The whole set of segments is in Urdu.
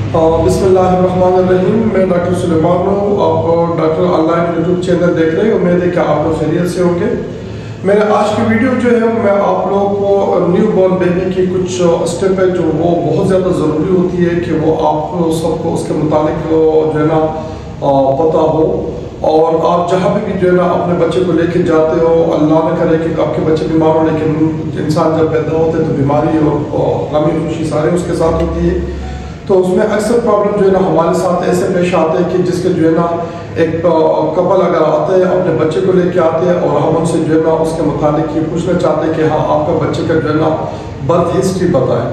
بسم اللہ الرحمن الرحیم. میں ڈاکٹر سلیمان ہوں. آپ doctor on line YouTube channel دیکھ رہے ہیں. امید ہے کہ آپ لوگ خیریت سے ہوں گے. میرے آج کی ویڈیو جو ہے میں آپ لوگوں کو نیو بورن بیبی کی کچھ اسٹیپ ہے جو وہ بہت زیادہ ضروری ہوتی ہے کہ وہ آپ سب کو اس کے متعلق جو ہے نا پتہ ہو. اور آپ جہاں بھی جو ہے نا اپنے بچے کو لے کے جاتے ہو, اللہ نہ کرے کہ آپ کے بچے بیمار ہو, لیکن انسان جب پیدا ہوتے تو بیماری اور غمی خوشی سارے اس کے ساتھ ہوتی ہے. تو اس میں اکثر پرابلم جو ہے نا ہمارے ساتھ ایسے پیش آتے ہیں کہ جس کے جو ہے نا ایک کپل اگر آتے ہیں اپنے بچے کو لے کے آتے ہیں اور ہم ان سے جو ہے نا اس کے متعلق یہ پوچھنا چاہتے ہیں کہ ہاں آپ کا بچے کا جو ہے نا برتھ ہسٹری بتائیں.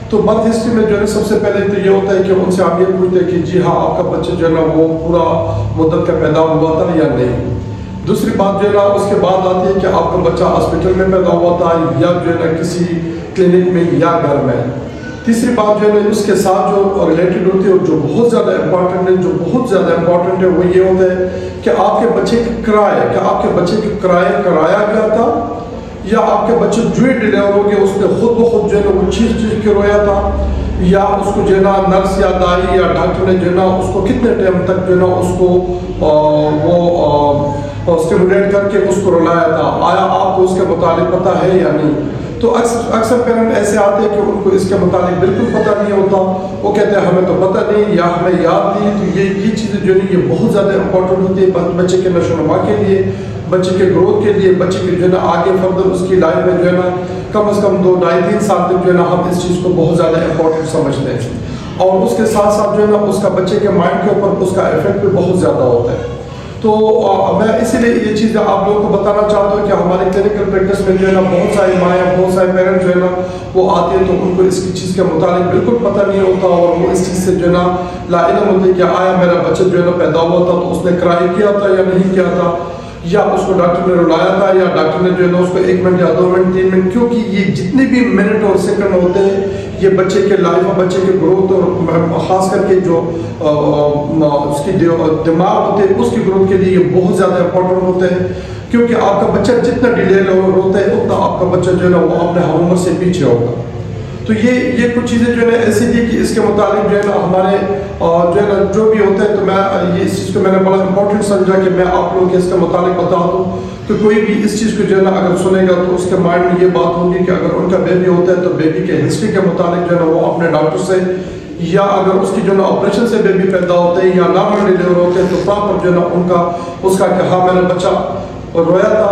تو برتھ ہسٹری میں جو ہے سب سے پہلے تو یہ ہوتا ہے کہ ان سے آپ یہ پوچھتے ہیں کہ جی ہاں آپ کا بچہ جو ہے نا وہ پورا مدت کا پیدا ہوا تھا یا نہیں. دوسری بات جو ہے نا اس کے بعد آتی ہے کہ آپ کا بچہ ہاسپٹل میں پیدا ہوا تھا یا جو ہے نا کسی کلینک میں یا گھر میں. تیسری بات جو ہے نا اس کے ساتھ جو ریلیٹڈ ہوتی ہے جو بہت زیادہ امپورٹنٹ ہے, جو بہت زیادہ امپورٹنٹ ہے, وہ یہ ہوتا ہے کہ آپ کے بچے کے کرائے, کہ آپ کے بچے کے کرایا گیا تھا یا آپ کے بچے جو ہی ڈیلیور ہو گیا اس نے خود بخود جو ہے نا وہ چیخ کے رویا تھا, یا اس کو جو ہے نا نرس یا دائی یا ڈاکٹر نے جو ہے نا اس کو کتنے ٹائم تک جو ہے نا اس کو وہ اسٹیمولیٹ کر کے اس کو رلایا تھا. آیا آپ کو اس کے متعلق پتہ ہے یا نہیں. تو اکثر پیرنٹ ایسے آتے ہیں کہ ان کو اس کے متعلق بالکل پتہ نہیں ہوتا. وہ کہتے ہیں ہمیں تو پتہ نہیں یا ہمیں یاد نہیں. تو یہ چیزیں جو ہے یہ بہت زیادہ امپورٹنٹ ہوتی ہے بچے کے نشو و نما کے لیے, بچے کے گروتھ کے لیے, بچے کے جو ہے نا آگے فردر اس کی لائف میں جو ہے نا کم از کم 2-2.5-3 سال تک جو ہے نا ہم اس چیز کو بہت زیادہ امپورٹنٹ سمجھتے ہیں. اور اس کے ساتھ ساتھ جو ہے نا اس کا بچے کے مائنڈ کے اوپر اس کا افیکٹ بھی بہت زیادہ ہوتا ہے. تو میں اسی لیے یہ چیزیں آپ لوگوں کو بتانا چاہتا ہوں کہ ہماری کلینکل پریکٹس میں جو ہے نا بہت ساری مائیں, بہت سارے پیرنٹ جو ہے نا وہ آتے ہیں تو ان کو اس کی چیز کے متعلق بالکل پتہ نہیں ہوتا اور وہ اس چیز سے جو ہے نا لا علم ہوتے کہ آیا میرا بچہ جو ہے نا پیدا ہوا تھا تو اس نے کرائی کیا تھا یا نہیں کیا تھا, یا اس کو ڈاکٹر نے رلایا تھا یا ڈاکٹر نے جو ہے نا اس کو 1 منٹ یا 2 منٹ 3 منٹ, کیونکہ یہ جتنے بھی منٹ اور سیکنڈ ہوتے ہیں یہ بچے کے لائف اور بچے کے گروتھ اور خاص کر کے جو اس کی دماغ ہوتے ہیں اس کی گروتھ کے لیے یہ بہت زیادہ امپورٹنٹ ہوتے ہیں. کیونکہ آپ کا بچہ جتنا ڈیلے ہوتا ہے اتنا آپ کا بچہ جو ہے نا وہ اپنے ہم عمر سے پیچھے ہوگا. تو یہ کچھ چیزیں جو ہے نا ایسی تھی کہ اس کے متعلق جو ہے نا ہمارے جو ہے نا جو بھی ہوتا ہے تو میں یہ اس چیز کو میں نے بڑا امپورٹنٹ سمجھا کہ میں آپ لوگوں کے اس کے متعلق بتا دوں کہ کوئی بھی اس چیز کو جو ہے نا اگر سنے گا تو اس کے مائنڈ میں یہ بات ہوگی کہ اگر ان کا بیبی ہوتا ہے تو بیبی کے ہسٹری کے متعلق جو ہے نا وہ اپنے ڈاکٹر سے, یا اگر اس کی جو ہے نا آپریشن سے بیبی پیدا ہوتے ہیں یا نارمل ڈیلیور ہوتے ہیں تو پراپر جو ہے نا ان کا اس کا کہ ہاں میرا بچہ رویا تھا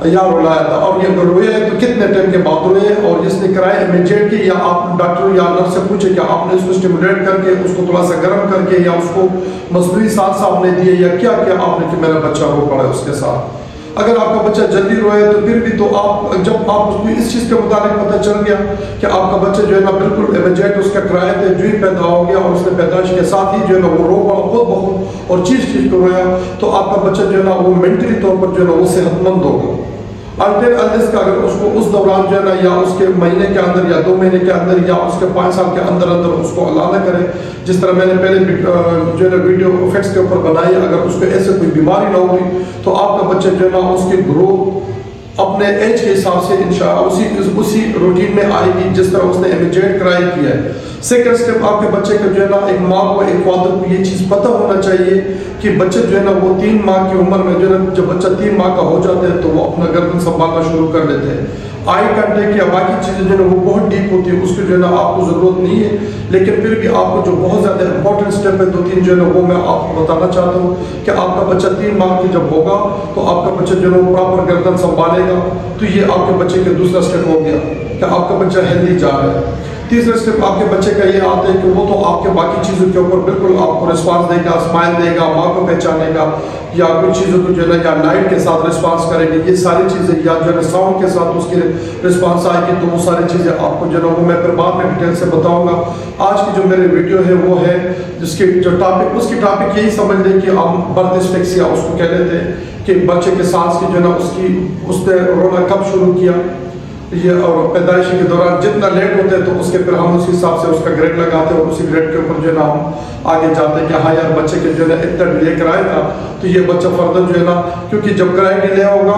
یا رلایا تھا, اور یہ اگر رویا ہے تو کتنے ٹائم کے بعد روئے, اور جس نے کرایا امیجیٹ کی یا آپ ڈاکٹر یا نرس سے پوچھے کہ آپ نے اس کو اسٹیمولیٹ کر کے اس کو تھوڑا سا گرم کر کے یا اس کو مصنوعی سانس آپ نے دیے یا کیا کیا آپ نے کہ میرا بچہ رو پڑا ہے اس کے ساتھ. اگر آپ کا بچہ جلدی روئے تو پھر بھی تو آپ جب آپ اس کو اس چیز کے متعلق پتہ چل گیا کہ آپ کا بچہ جو ہے نا بالکل امیجیٹ اس کا کرایا تھے جو ہی پیدا ہو گیا اور اس نے پیدائش کے ساتھ ہی جو ہے نا وہ رو پڑا خود بخود اور چیز کو رویا, تو آپ کا بچہ جو ہے نا وہ مینٹلی طور پر جو ہے نا وہ صحت مند ہوگا. انٹل انلیس کا اگر اس کو اس دوران جو ہے نا یا اس کے مہینے کے اندر یا 2 مہینے کے اندر یا اس کے 5 سال کے اندر اس کو اللہ نہ کرے, جس طرح میں نے پہلے جو ہے نا ویڈیو افیکٹس کے اوپر بنائی, اگر اس کو ایسے کوئی بیماری نہ ہوگی تو آپ کا بچہ جو ہے نا اس کی گروتھ اپنے ایج کے حساب سے انشاءاللہ اسی روٹین میں آئے گی جس طرح اس نے امیجیٹ کرائی کیا ہے. سیکنڈ سٹیپ آپ کے بچے کا جو ہے نا ایک ماں کو ایک فادر کو یہ چیز پتہ ہونا چاہیے کہ بچے جو ہے نا وہ 3 ماہ کی عمر میں جو ہے نا جب بچہ 3 ماہ کا ہو جاتا ہے تو وہ اپنا گردن سنبھالنا شروع کر دیتے ہیں. آئی کانٹیکٹ یا باقی چیزیں جو ہے نا وہ بہت ڈیپ ہوتی ہے, اس کی جو ہے نا آپ کو ضرورت نہیں ہے, لیکن پھر بھی آپ کو جو بہت زیادہ امپورٹنٹ سٹیپ ہے 2-3 جو ہے نا وہ میں آپ کو بتانا چاہتا ہوں کہ آپ کا بچہ 3 ماہ کی جب ہوگا تو آپ کا بچہ جو ہے نا پراپر گردن سنبھالے گا. تو یہ آپ کے بچے کے دوسرا سٹیپ ہو گیا کہ آپ کا بچہ ہیلدی جا رہا ہے. تیسرا سٹیپ آپ کے بچے کا یہ آتا ہے کہ وہ تو آپ کے باقی چیزوں کے اوپر بالکل آپ کو رسپانس دے گا, اسمائل دے گا, ماں کو پہچانے گا, یا کچھ چیزوں کو جو ہے نا یا لائٹ کے ساتھ رسپانس کرے گی, یہ ساری چیزیں, یا جو ہے نا ساؤنڈ کے ساتھ اس کی رسپانس آئے گی. تو وہ ساری چیزیں آپ کو جو ہے نا وہ میں پھر بعد میں ڈیٹیل سے بتاؤں گا. آج کی جو میری ویڈیو ہے وہ ہے جس کی جو ٹاپک اس کی ٹاپک یہی سمجھ لیں کہ ہم برتھ ڈسفیکسیا اس کو کہہ لیتے ہیں کہ بچے کے سانس کی جو ہے نا اس نے رونا کب شروع کیا, یہ اور پیدائش کے دوران جتنا لیٹ ہوتے ہیں تو اس کے پھر ہم اسی حساب سے اس کا گریڈ لگاتے ہیں اور اسی گریڈ کے اوپر جو ہے نا ہم آگے جاتے ہیں کہ ہاں یار بچے کے جو ہے نا اتنا ڈیلے کرایا تھا تو یہ بچہ فردر جو ہے نا, کیونکہ جب کرایا ڈیلے ہوگا